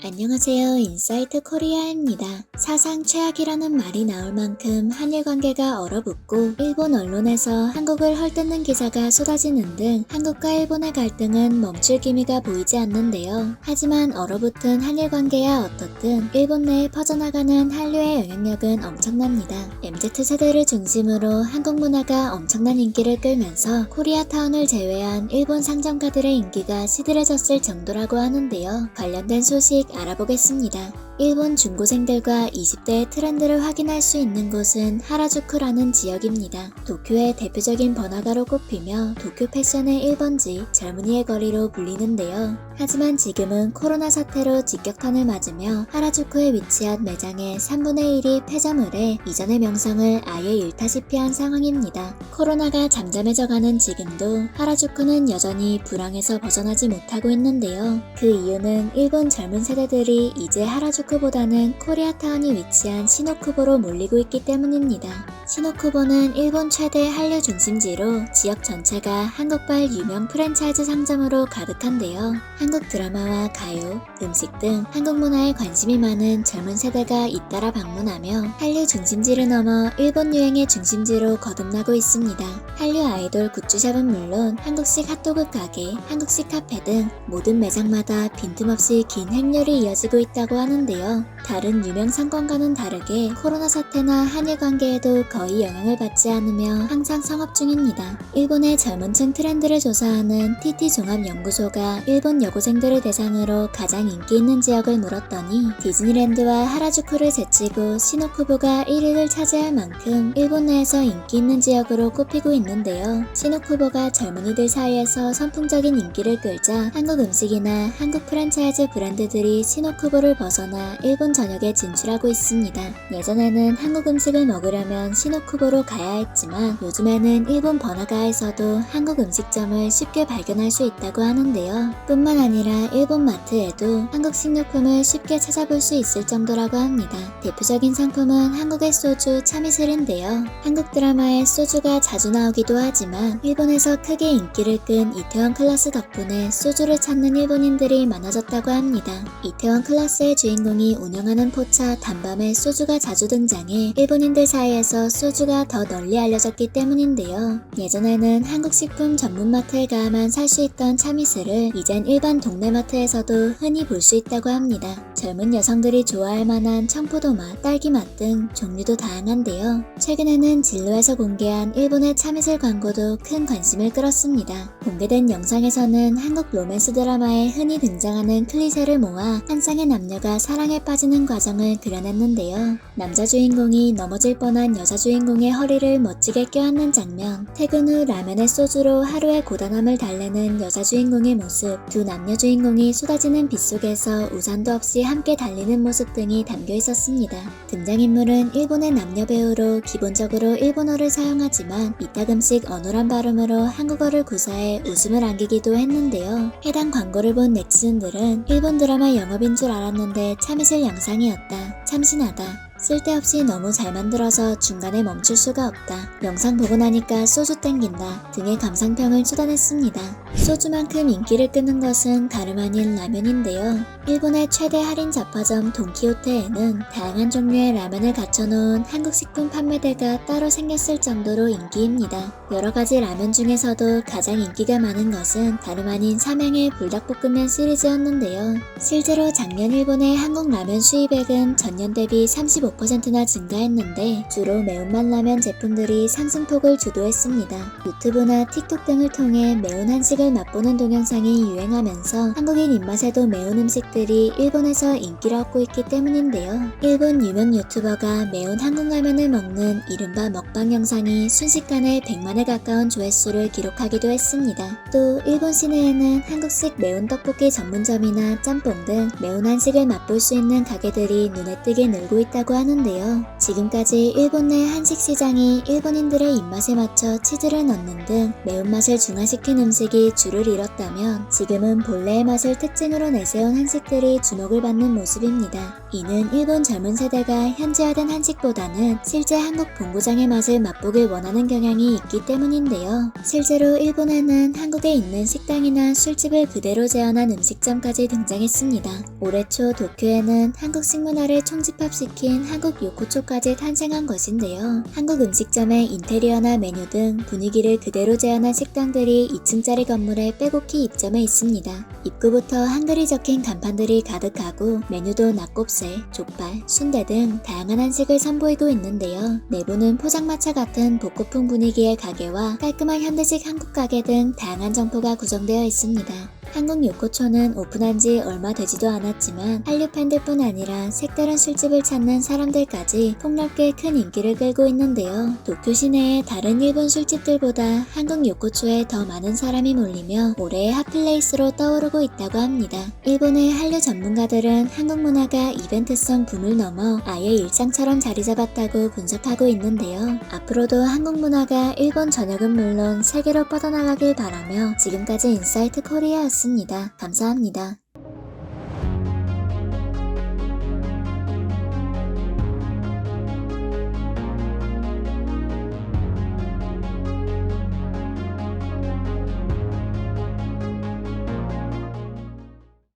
안녕하세요. 인사이트 코리아입니다. 사상 최악이라는 말이 나올 만큼 한일 관계가 얼어붙고 일본 언론에서 한국을 헐뜯는 기사가 쏟아지는 등 한국과 일본의 갈등은 멈출 기미가 보이지 않는데요. 하지만 얼어붙은 한일 관계야 어떻든 일본 내에 퍼져나가는 한류의 영향력은 엄청납니다. MZ세대를 중심으로 한국 문화가 엄청난 인기를 끌면서 코리아타운을 제외한 일본 상점가들의 인기가 시들해졌을 정도라고 하는데요. 관련된 소식 알아보겠습니다. 일본 중고생들과 20대의 트렌드를 확인할 수 있는 곳은 하라주쿠라는 지역입니다. 도쿄의 대표적인 번화가로 꼽히며 도쿄 패션의 1번지, 젊은이의 거리로 불리는데요. 하지만 지금은 코로나 사태로 직격탄을 맞으며 하라주쿠에 위치한 매장의 3분의 1이 폐점을 해 이전의 명성을 아예 잃다시피 한 상황입니다. 코로나가 잠잠해져가는 지금도 하라주쿠는 여전히 불황에서 벗어나지 못하고 있는데요. 그 이유는 일본 젊은 세대들이 이제 하라주쿠보다는 코리아타운이 위치한 시노쿠보로 몰리고 있기 때문입니다. 시노쿠보는 일본 최대 한류 중심지로 지역 전체가 한국발 유명 프랜차이즈 상점으로 가득한데요. 한국 드라마와 가요, 음식 등 한국 문화에 관심이 많은 젊은 세대가 잇따라 방문하며 한류 중심지를 넘어 일본 유행의 중심지로 거듭나고 있습니다. 한류 아이돌 굿즈샵은 물론 한국식 핫도그 가게, 한국식 카페 등 모든 매장마다 빈틈없이 긴 행렬이 이어지고 있다고 하는데요. 다른 유명 상권과는 다르게 코로나 사태나 한일 관계에도 거의 영향을 받지 않으며 항상 성업 중입니다. 일본의 젊은층 트렌드를 조사하는 TT종합연구소가 일본 여고생들을 대상으로 가장 인기 있는 지역을 물었더니 디즈니랜드와 하라주쿠를 제치고 시노쿠보가 1위를 차지할 만큼 일본 내에서 인기 있는 지역으로 꼽히고 있는데요. 시노쿠보가 젊은이들 사이에서 선풍적인 인기를 끌자 한국 음식이나 한국 프랜차이즈 브랜드들이 시노쿠보를 벗어나 일본 전역에 진출하고 있습니다. 예전에는 한국 음식을 먹으려면 시노쿠보로 가야 했지만 요즘에는 일본 번화가에서도 한국 음식점을 쉽게 발견할 수 있다고 하는데요. 뿐만 아니라 일본 마트에도 한국 식료품을 쉽게 찾아볼 수 있을 정도라고 합니다. 대표적인 상품은 한국의 소주 참이슬인데요. 한국 드라마에 소주가 자주 나오기도 하지만 일본에서 크게 인기를 끈 이태원 클라스 덕분에 소주를 찾는 일본인들이 많아졌다고 합니다. 이태원 클라스의 주인공이 운영하는 포차 단밤에 소주가 자주 등장해 일본인들 사이에서 소주가 더 널리 알려졌기 때문인데요. 예전에는 한국 식품 전문마트에 가야만 살 수 있던 참이슬을 이젠 일반 동네 마트에서도 흔히 볼 수 있다고 합니다. 젊은 여성들이 좋아할 만한 청포도맛, 딸기맛 등 종류도 다양한데요. 최근에는 진로에서 공개한 일본의 참이슬 광고도 큰 관심을 끌었습니다. 공개된 영상에서는 한국 로맨스 드라마에 흔히 등장하는 클리셰를 모아 한 쌍의 남녀가 사랑에 빠지는 과정을 그려냈는데요. 남자 주인공이 넘어질 뻔한 여자 주인공의 허리를 멋지게 껴안는 장면, 퇴근 후 라면에 소주로 하루의 고단함을 달래는 여자 주인공의 모습, 두 남녀 주인공이 쏟아지는 빗속에서 우산도 없이 함께 달리는 모습 등이 담겨 있었습니다. 등장인물은 일본의 남녀 배우로 기본적으로 일본어를 사용하지만 이따금씩 어눌한 발음으로 한국어를 구사해 웃음을 안기기도 했는데요. 해당 광고를 본 네티즌들은 일본 드라마 영업인 줄 알았는데 참이슬 영상이었다. 참신하다. 쓸데없이 너무 잘 만들어서 중간에 멈출 수가 없다. 영상 보고 나니까 소주 땡긴다 등의 감상평을 쏟아냈습니다. 소주만큼 인기를 끄는 것은 다름 아닌 라면인데요. 일본의 최대 할인 잡화점 돈키호테에는 다양한 종류의 라면을 갖춰놓은 한국식품 판매대가 따로 생겼을 정도로 인기입니다. 여러가지 라면 중에서도 가장 인기가 많은 것은 다름 아닌 삼양의 불닭볶음면 시리즈였는데요. 실제로 작년 일본의 한국 라면 수입액은 전년 대비 35%나 증가했는데 주로 매운맛 라면 제품들이 상승폭을 주도했습니다. 유튜브나 틱톡 등을 통해 매운 한식을 맛보는 동영상이 유행하면서 한국인 입맛에도 매운 음식들이 일본에서 인기를 얻고 있기 때문인데요. 일본 유명 유튜버가 매운 한국 라면을 먹는 이른바 먹방 영상이 순식간에 100만에 가까운 조회수를 기록하기도 했습니다. 또 일본 시내에는 한국식 매운 떡볶이 전문점이나 짬뽕 등 매운 한식을 맛볼 수 있는 가게들이 눈에 띄게 늘고 있다고 합니다. 하는데요. 지금까지 일본 내 한식 시장이 일본인들의 입맛에 맞춰 치즈를 넣는 등 매운맛을 중화시킨 음식이 주를 이뤘다면 지금은 본래의 맛을 특징으로 내세운 한식들이 주목을 받는 모습입니다. 이는 일본 젊은 세대가 현지화된 한식보다는 실제 한국 본고장의 맛을 맛보길 원하는 경향이 있기 때문인데요. 실제로 일본에는 한국에 있는 식당이나 술집을 그대로 재현한 음식점까지 등장했습니다. 올해 초 도쿄에는 한국 식문화를 총집합시킨 한국 요코초까지 탄생한 것인데요. 한국 음식점의 인테리어나 메뉴 등 분위기를 그대로 재현한 식당들이 2층짜리 건물에 빼곡히 입점해 있습니다. 입구부터 한글이 적힌 간판들이 가득하고 메뉴도 낙곱새, 족발, 순대 등 다양한 한식을 선보이고 있는데요. 내부는 포장마차 같은 복고풍 분위기의 가게와 깔끔한 현대식 한국 가게 등 다양한 점포가 구성되어 있습니다. 한국 요코초는 오픈한 지 얼마 되지도 않았지만 한류 팬들뿐 아니라 색다른 술집을 찾는 사람들까지 폭넓게 큰 인기를 끌고 있는데요. 도쿄 시내의 다른 일본 술집들보다 한국 요코초에 더 많은 사람이 몰리며 올해의 핫플레이스로 떠오르고 있다고 합니다. 일본의 한류 전문가들은 한국 문화가 이벤트성 붐을 넘어 아예 일상처럼 자리 잡았다고 분석하고 있는데요. 앞으로도 한국 문화가 일본 전역은 물론 세계로 뻗어나가길 바라며 지금까지 인사이트 코리아였습니다. 감사합니다.